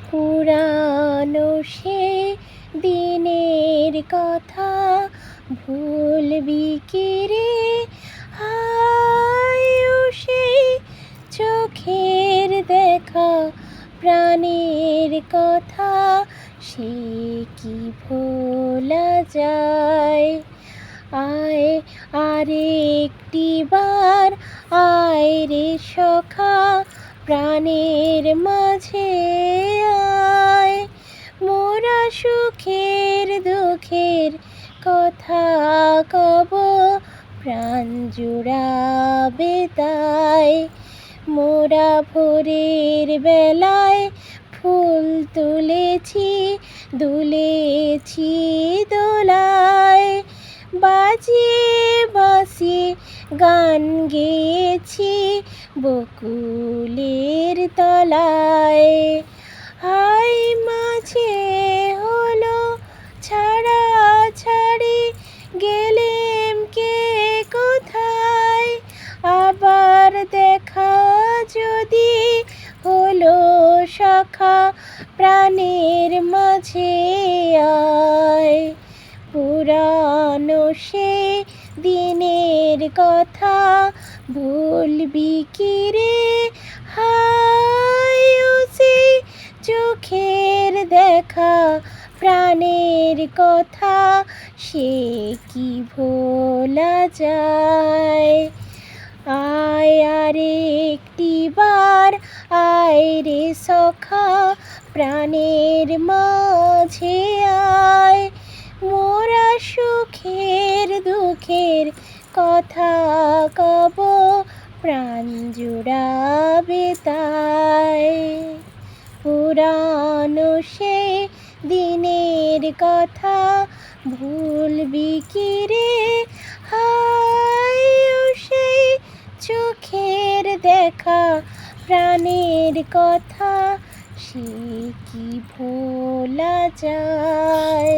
পুরানো সে দিনের কথা ভুলবি কি রে? হায় ও সেই চোখের দেখা প্রাণের কথা, সে কি ভোলা যায়? আয় আরেকটি বার আয় রে সখা, প্রাণের মাঝে আয়। মোরা সুখের দুঃখের কথা কব, প্রাণ জুড়াবে তাই। মোরা ভোরের বেলায় ফুল তুলেছি, দুলেছি দোলায়, বাজিয়ে বাঁশি গান গেয়েছি বকুলের তলায়। হাই মাঝে হলো ছাড়াছাড়ি, গেলেম কে কোথায়? আবার দেখা যদি হলো সখা, প্রাণের মাঝে আয়। পুরানো সে দিনের কথা ভুলবি কি রে? হায় ও সেই চোখের দেখা প্রাণের কথা, সে কি ভোলা যায়? আয় আরেকটি বার আয় রে সখা, প্রাণের মাঝে আয়। মোরা সুখের দুঃখের কথা কব, প্রাণ জুড়াবে তাই। পুরানো সে দিনের কথা ভুলবি কি রে? হায় ও সেই চোখের দেখা প্রাণের কথা, সে কি ভোলা যায়?